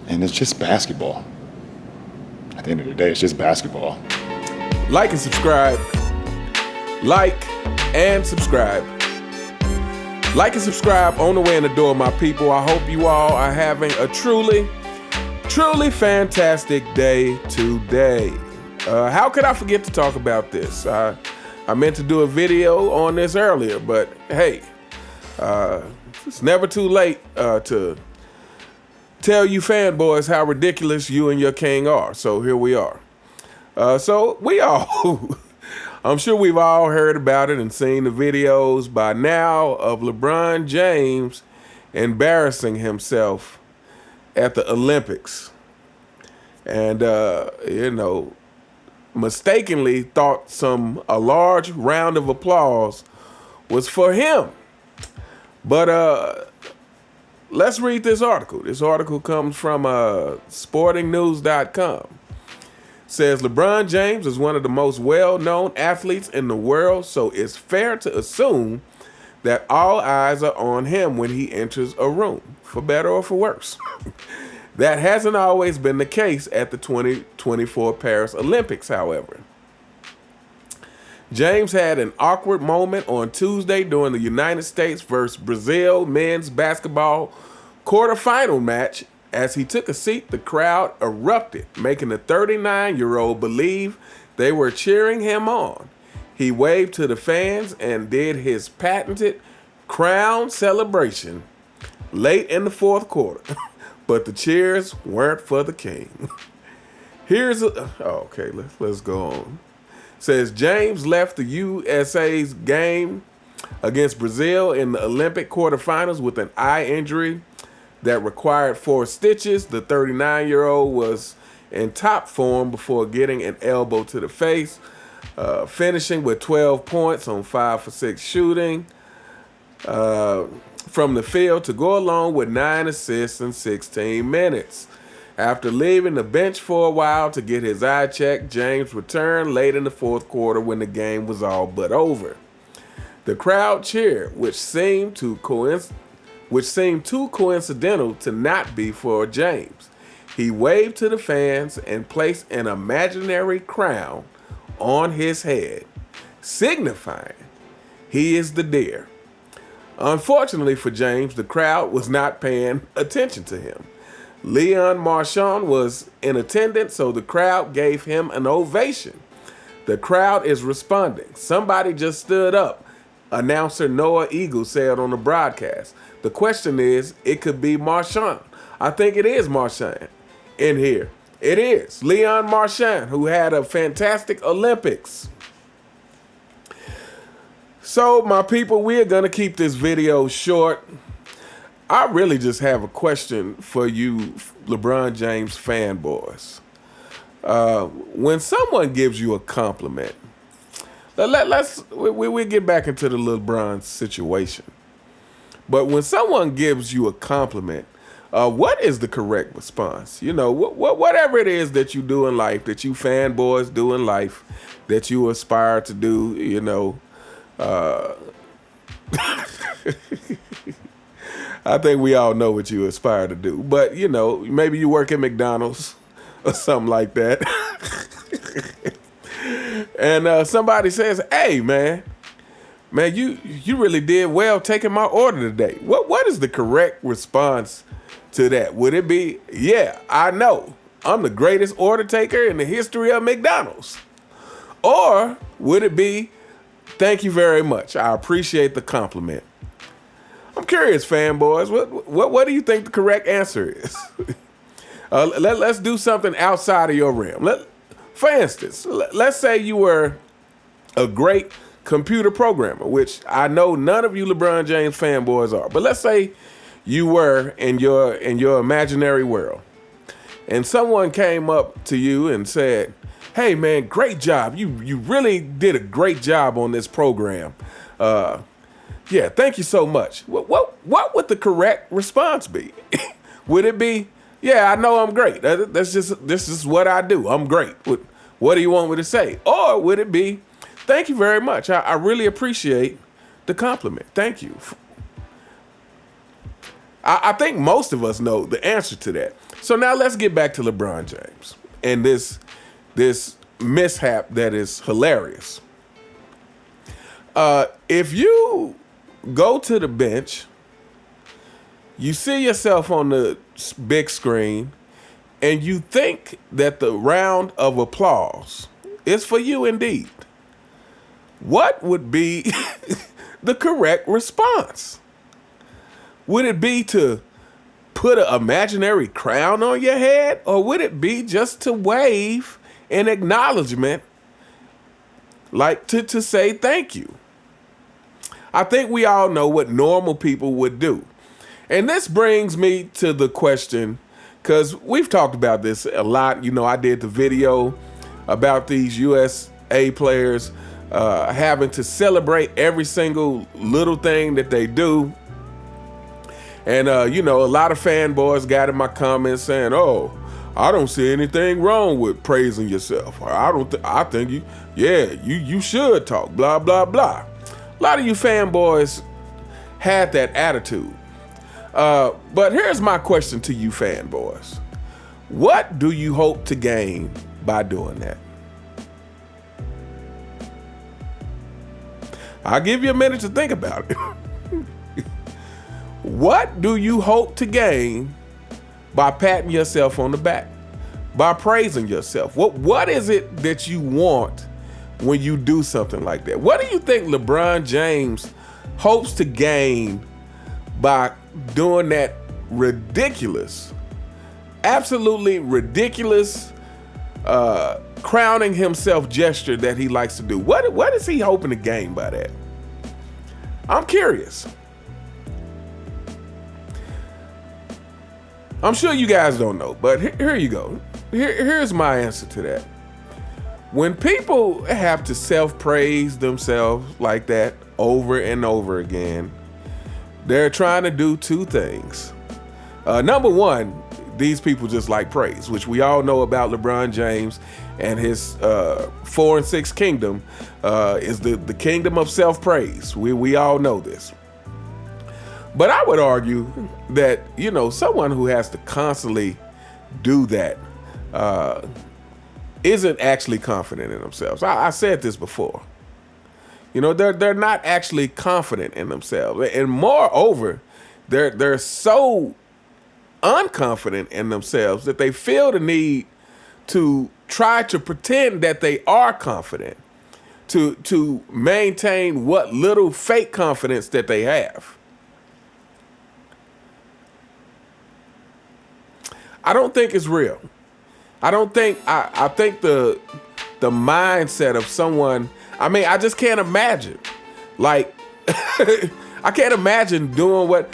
And it's just basketball. At the end of the day, it's just basketball. Like and subscribe. Like and subscribe. Like and subscribe on the way in the door, my people. I hope you all are having a truly fantastic day today. How could I forget to talk about this? I meant to do a video on this earlier, but hey, it's never too late to tell you fanboys how ridiculous you and your king are. So here we are. So we all, I'm sure we've all heard about it and seen the videos by now of LeBron James embarrassing himself at the Olympics. And, mistakenly thought a large round of applause was for him. But let's read this article. This article comes from sportingnews.com. Says LeBron James is one of the most well-known athletes in the world, so it's fair to assume that all eyes are on him when he enters a room, for better or for worse. That hasn't always been the case at the 2024 Paris Olympics, however. James had an awkward moment on Tuesday during the United States versus Brazil men's basketball quarterfinal match. As he took a seat, the crowd erupted, making the 39-year-old believe they were cheering him on. He waved to the fans and did his patented crown celebration late in the fourth quarter. But the cheers weren't for the king. Let's go on. Says James left the USA's game against Brazil in the Olympic quarterfinals with an eye injury that required 4 stitches. The 39-year-old was in top form before getting an elbow to the face, finishing with 12 points on 5 for 6 shooting from the field to go along with 9 assists in 16 minutes. After leaving the bench for a while to get his eye checked, James returned late in the fourth quarter when the game was all but over. The crowd cheered, which seemed too coincidental to not be for James. He waved to the fans and placed an imaginary crown on his head, signifying he is the deer. Unfortunately for James, the crowd was not paying attention to him. Leon Marchand was in attendance, so the crowd gave him an ovation. The crowd is responding. Somebody just stood up, announcer Noah Eagle said on the broadcast. The question is, it could be Marchand. I think it is Marchand in here. It is Leon Marchand, who had a fantastic Olympics. So, my people, we are going to keep this video short. I really just have a question for you LeBron James fanboys. When someone gives you a compliment, we get back into the LeBron situation. But when someone gives you a compliment, what is the correct response? You know, whatever it is that you do in life, that you fanboys do in life, that you aspire to do, you know, I think we all know what you aspire to do. But, you know, maybe you work at McDonald's or something like that. And somebody says, hey, man, you really did well taking my order today. What is the correct response to that? Would it be, yeah, I know, I'm the greatest order taker in the history of McDonald's? Or would it be, thank you very much, I appreciate the compliment? I'm curious, fanboys, what do you think the correct answer is? Let's do something outside of your realm. For instance, let's say you were a great computer programmer, which I know none of you LeBron James fanboys are, but let's say you were in your imaginary world, and someone came up to you and said, hey man, great job. You really did a great job on this program. Yeah, thank you so much. What would the correct response be? Would it be, yeah, I know I'm great. This is what I do. I'm great. What do you want me to say? Or would it be, thank you very much. I really appreciate the compliment. Thank you. I think most of us know the answer to that. So now let's get back to LeBron James and this mishap that is hilarious. If you go to the bench, you see yourself on the big screen, and you think that the round of applause is for you indeed, what would be the correct response? Would it be to put an imaginary crown on your head, or would it be just to wave in acknowledgement, like to say thank you? I think we all know what normal people would do. And this brings me to the question, because we've talked about this a lot. You know, I did the video about these USA players having to celebrate every single little thing that they do. And, you know, a lot of fanboys got in my comments saying, oh, I don't see anything wrong with praising yourself. I think you should talk, blah, blah, blah. A lot of you fanboys had that attitude. But here's my question to you fanboys. What do you hope to gain by doing that? I'll give you a minute to think about it. What do you hope to gain by patting yourself on the back, by praising yourself? What is it that you want when you do something like that? What do you think LeBron James hopes to gain by doing that ridiculous, absolutely ridiculous, crowning himself gesture that he likes to do? What is he hoping to gain by that? I'm curious. I'm sure you guys don't know, but here you go. Here's my answer to that. When people have to self-praise themselves like that over and over again, they're trying to do two things. Number one, these people just like praise, which we all know about LeBron James and his 4 and 6 kingdom is the kingdom of self-praise. We all know this. But I would argue that, you know, someone who has to constantly do that isn't actually confident in themselves. I said this before. You know, they're not actually confident in themselves. And moreover, they're so unconfident in themselves that they feel the need to try to pretend that they are confident to maintain what little fake confidence that they have. I don't think it's real. I think the mindset of someone, I mean, I just can't imagine. Like, I can't imagine doing what,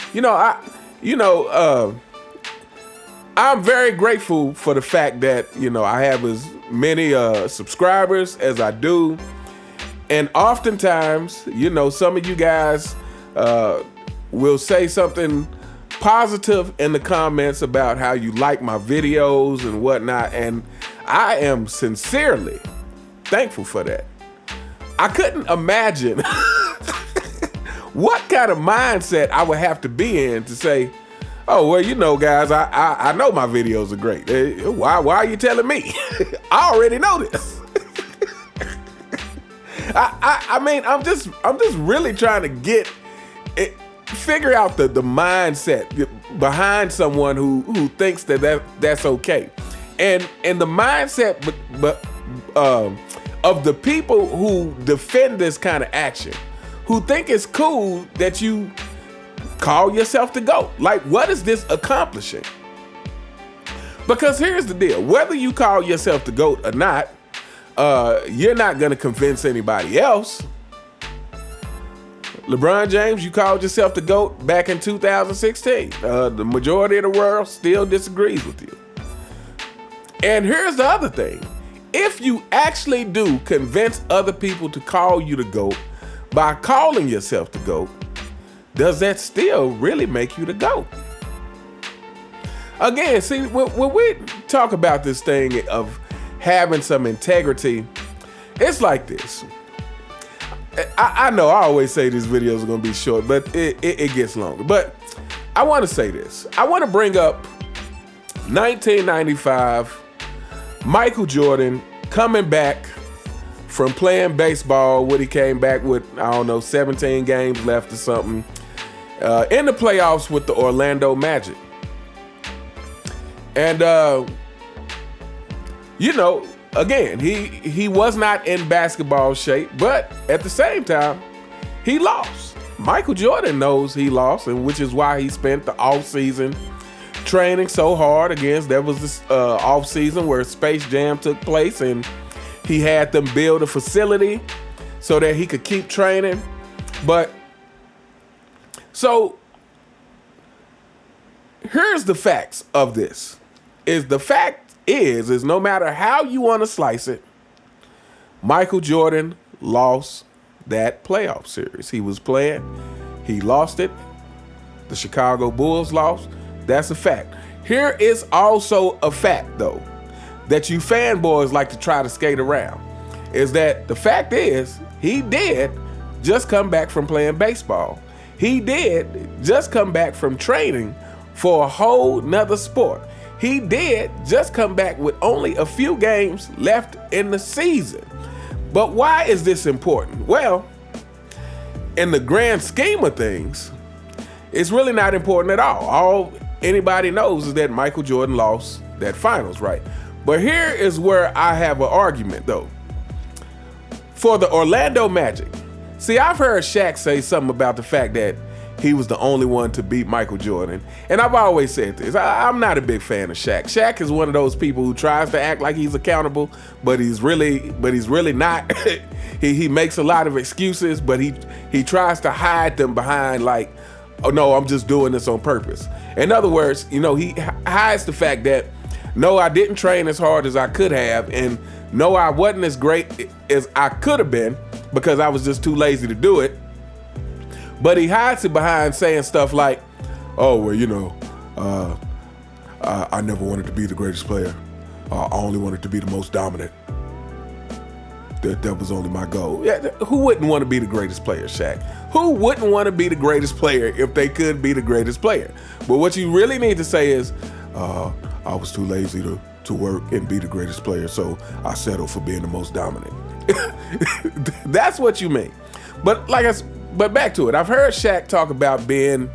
I'm very grateful for the fact that, you know, I have as many subscribers as I do. And oftentimes, you know, some of you guys will say something positive in the comments about how you like my videos and whatnot, and I am sincerely thankful for that. I couldn't imagine what kind of mindset I would have to be in to say, oh, well, you know, guys, I know my videos are great. Why are you telling me? I already know this. I mean, I'm just really trying to get it, figure out the mindset behind someone who thinks that's okay, and the mindset of the people who defend this kind of action, who think it's cool that you call yourself the GOAT. Like, what is this accomplishing? Because here's the deal: whether you call yourself the GOAT or not, you're not gonna convince anybody else. LeBron James, you called yourself the GOAT back in 2016. The majority of the world still disagrees with you. And here's the other thing. If you actually do convince other people to call you the GOAT by calling yourself the GOAT, does that still really make you the GOAT? Again, see, when we talk about this thing of having some integrity, it's like this. I know I always say these videos are going to be short, but it gets longer. But I want to say this. I want to bring up 1995, Michael Jordan coming back from playing baseball when he came back with, 17 games left or something, in the playoffs with the Orlando Magic. And, again, he was not in basketball shape, but at the same time, he lost. Michael Jordan knows he lost, and which is why he spent the offseason training so hard. Again, there was this offseason where Space Jam took place, and he had them build a facility so that he could keep training. But, so, here's the facts of this. The fact is no matter how you want to slice it, Michael Jordan lost that playoff series. He was playing. He lost it. The Chicago Bulls lost. That's a fact. Here is also a fact, though, that you fanboys like to try to skate around, is that the fact is he did just come back from playing baseball. He did just come back from training for a whole nother sport. He did just come back with only a few games left in the season. But why is this important? Well, in the grand scheme of things, it's really not important at all. All anybody knows is that Michael Jordan lost that finals, right? But here is where I have an argument, though. For the Orlando Magic, see, I've heard Shaq say something about the fact that he was the only one to beat Michael Jordan. And I've always said this. I'm not a big fan of Shaq. Shaq is one of those people who tries to act like he's accountable, but he's really not. He makes a lot of excuses, but he tries to hide them behind like, oh no, I'm just doing this on purpose. In other words, he hides the fact that, no, I didn't train as hard as I could have, and no, I wasn't as great as I could have been because I was just too lazy to do it. But he hides it behind saying stuff like, oh, well, I never wanted to be the greatest player. I only wanted to be the most dominant. That was only my goal. Yeah, who wouldn't want to be the greatest player, Shaq? Who wouldn't want to be the greatest player if they could be the greatest player? But what you really need to say is, I was too lazy to work and be the greatest player, so I settled for being the most dominant. That's what you mean. But But back to it. I've heard Shaq talk about being,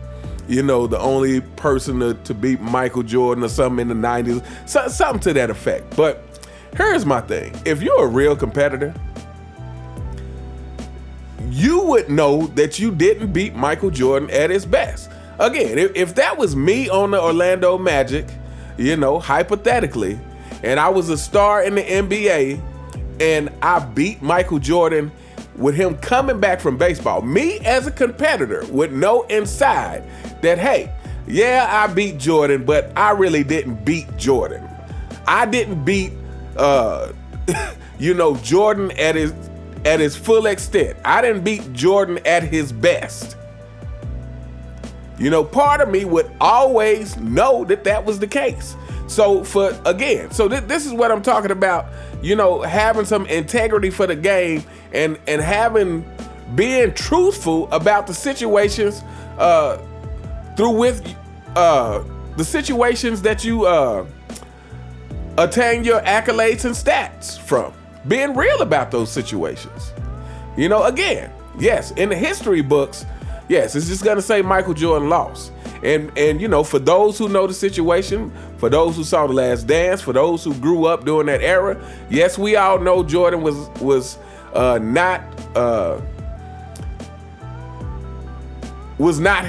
the only person to beat Michael Jordan or something in the 90s. Something to that effect. But here's my thing. If you're a real competitor, you would know that you didn't beat Michael Jordan at his best. Again, if that was me on the Orlando Magic, hypothetically, and I was a star in the NBA and I beat Michael Jordan with him coming back from baseball, me as a competitor would know inside that, hey, yeah, I beat Jordan, but I really didn't beat Jordan. I didn't beat, Jordan at his full extent. I didn't beat Jordan at his best. Part of me would always know that was the case. So this is what I'm talking about, having some integrity for the game and being truthful about the situations the situations that you attain your accolades and stats from. Being real about those situations. Again, yes, in the history books, yes, it's just gonna say Michael Jordan lost. And for those who know the situation, for those who saw The Last Dance, for those who grew up during that era, yes, we all know Jordan was not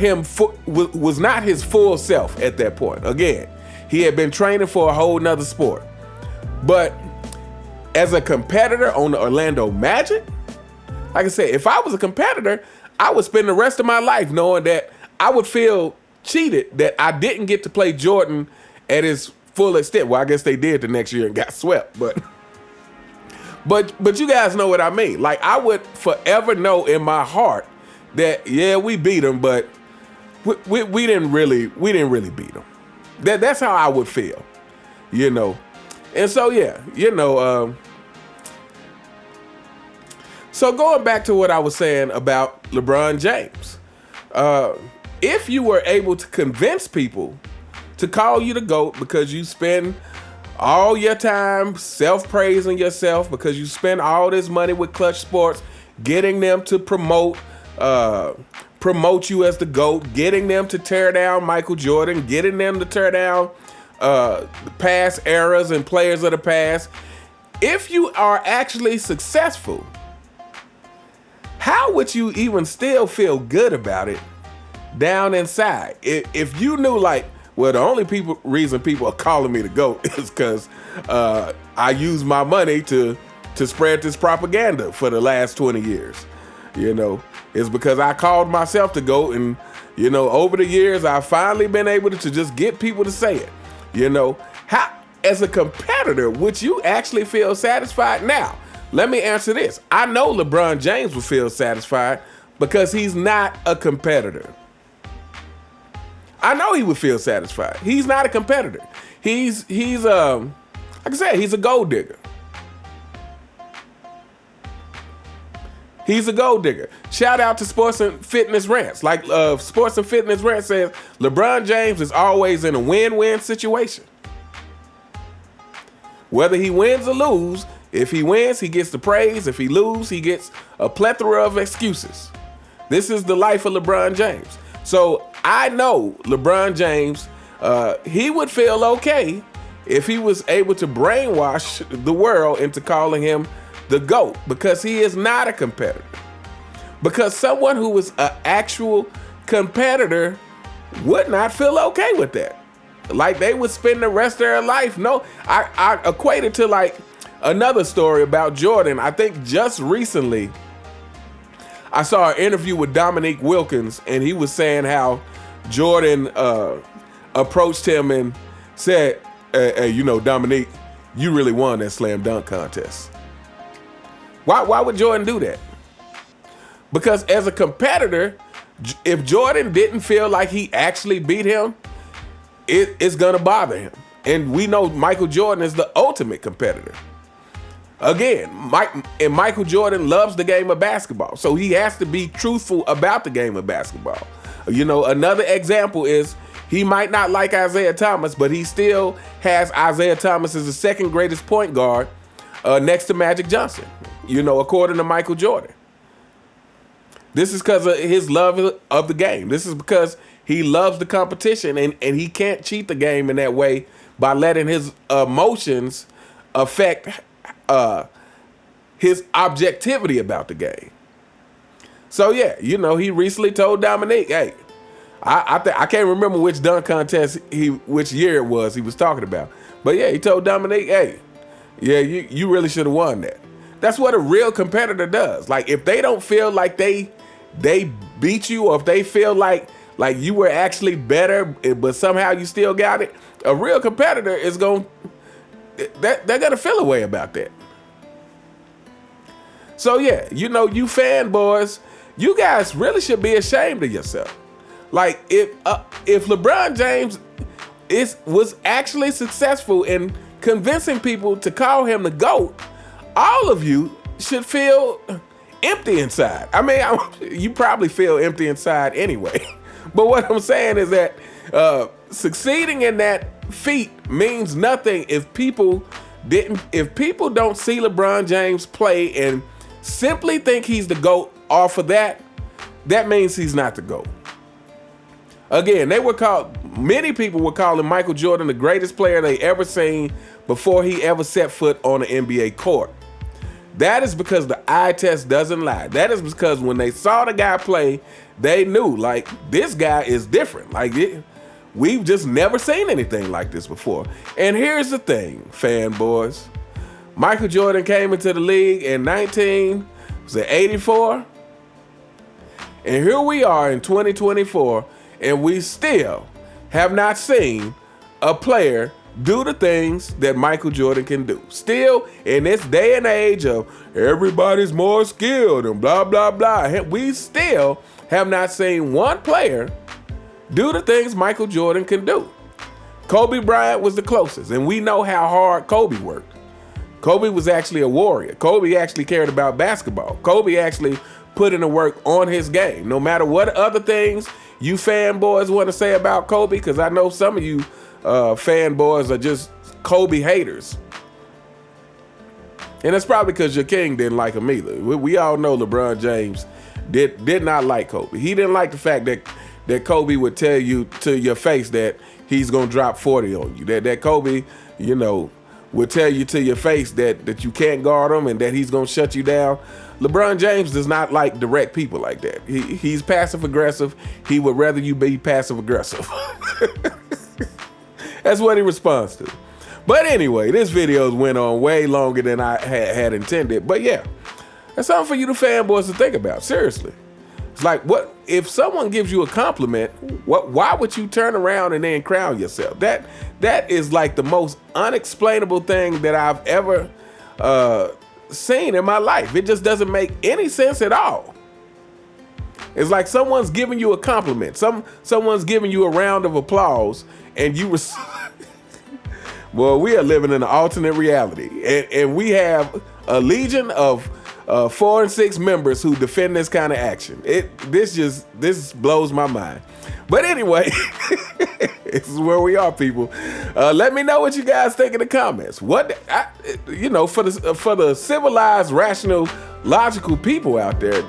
his full self at that point. Again, he had been training for a whole nother sport. But as a competitor on the Orlando Magic, like I said, if I was a competitor, I would spend the rest of my life knowing that I would feel cheated that I didn't get to play Jordan at his full extent. Well, I guess they did the next year and got swept, but you guys know what I mean. Like, I would forever know in my heart that, yeah, we beat him, but we didn't really beat him. That's how I would feel, And so, yeah, so going back to what I was saying about LeBron James, if you were able to convince people to call you the GOAT because you spend all your time self-praising yourself, because you spend all this money with Clutch Sports, getting them to promote you as the GOAT, getting them to tear down Michael Jordan, getting them to tear down past eras and players of the past. If you are actually successful, how would you even still feel good about it down inside? If you knew, like, well, the only reason people are calling me the GOAT is because I use my money to spread this propaganda for the last 20 years. You know, it's because I called myself the GOAT, and, you know, over the years, I've finally been able to just get people to say it. You know, how, as a competitor, would you actually feel satisfied? Now, let me answer this. I know LeBron James would feel satisfied because he's not a competitor. I know he would feel satisfied. He's not a competitor. He's like I said, he's a gold digger. He's a gold digger. Shout out to Sports and Fitness Rants. Like Sports and Fitness Rants says, LeBron James is always in a win-win situation. Whether he wins or lose, if he wins, he gets the praise. If he loses, he gets a plethora of excuses. This is the life of LeBron James. So I know LeBron James, he would feel okay if he was able to brainwash the world into calling him the GOAT, because he is not a competitor. Because someone who is an actual competitor would not feel okay with that. Like, they would spend the rest of their life. No, I equate it to like another story about Jordan. I think just recently I saw an interview with Dominique Wilkins, and he was saying how Jordan approached him and said, hey, you know, Dominique, you really won that slam dunk contest. Why would Jordan do that? Because as a competitor, if Jordan didn't feel like he actually beat him, it's gonna bother him. And we know Michael Jordan is the ultimate competitor. Again, Michael Jordan loves the game of basketball, so he has to be truthful about the game of basketball. You know, another example is he might not like Isaiah Thomas, but he still has Isaiah Thomas as the second greatest point guard next to Magic Johnson, you know, according to Michael Jordan. This is because of his love of the game. This is because he loves the competition, and he can't cheat the game in that way by letting his emotions affect his objectivity about the game. So yeah, you know, he recently told Dominique, hey, I can't remember which dunk contest which year it was he was talking about, but yeah, he told Dominique, hey, yeah, you really should have won that. That's what a real competitor does. Like, if they don't feel like they beat you, or if they feel like you were actually better, but somehow you still got it, a real competitor is they're gonna feel a way about that. So yeah, you know, you fanboys, you guys really should be ashamed of yourself. Like, if LeBron James was actually successful in convincing people to call him the GOAT, all of you should feel empty inside. I mean, you probably feel empty inside anyway. But what I'm saying is that succeeding in that feat means nothing if people don't see LeBron James play and simply think he's the GOAT off of that means he's not the GOAT. Again, many people were calling Michael Jordan the greatest player they ever seen before he ever set foot on an NBA court. That is because the eye test doesn't lie. That is because when they saw the guy play, they knew, like, this guy is different. Like, we've just never seen anything like this before. And here's the thing, fanboys. Michael Jordan came into the league in 1984. And here we are in 2024, and we still have not seen a player do the things that Michael Jordan can do. Still, in this day and age of everybody's more skilled and blah, blah, blah, we still have not seen one player do the things Michael Jordan can do. Kobe Bryant was the closest, and we know how hard Kobe worked. Kobe was actually a warrior. Kobe actually cared about basketball. Kobe actually put in the work on his game. No matter what other things you fanboys want to say about Kobe? Because I know some of you fanboys are just Kobe haters. And it's probably because your king didn't like him either. We all know LeBron James did not like Kobe. He didn't like the fact that Kobe would tell you to your face that he's going to drop 40 on you. That Kobe, you know, would tell you to your face that you can't guard him and that he's going to shut you down. LeBron James does not like direct people like that. He's passive aggressive. He would rather you be passive aggressive. That's what he responds to. But anyway, this video went on way longer than I had intended. But yeah, that's something for you the fanboys to think about. Seriously. It's like, what if someone gives you a compliment, why would you turn around and then crown yourself? That is like the most unexplainable thing that I've ever seen in my life. It just doesn't make any sense at all. It's like someone's giving you a compliment. Someone's giving you a round of applause and you well, we are living in an alternate reality, and we have a legion of 4 and 6 members who defend this kind of action. This blows my mind. But anyway, this is where we are, people. Let me know what you guys think in the comments. For the civilized, rational, logical people out there,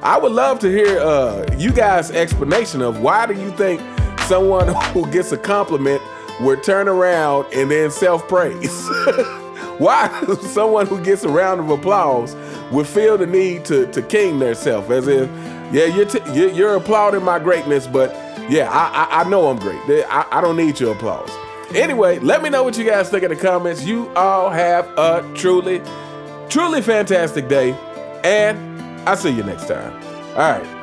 I would love to hear you guys' explanation of why do you think someone who gets a compliment would turn around and then self-praise. Why someone who gets a round of applause would feel the need to king theirself, as if, yeah, you're applauding my greatness, but yeah, I know I'm great. I don't need your applause. Anyway, let me know what you guys think in the comments. You all have a truly, truly fantastic day, and I'll see you next time. All right.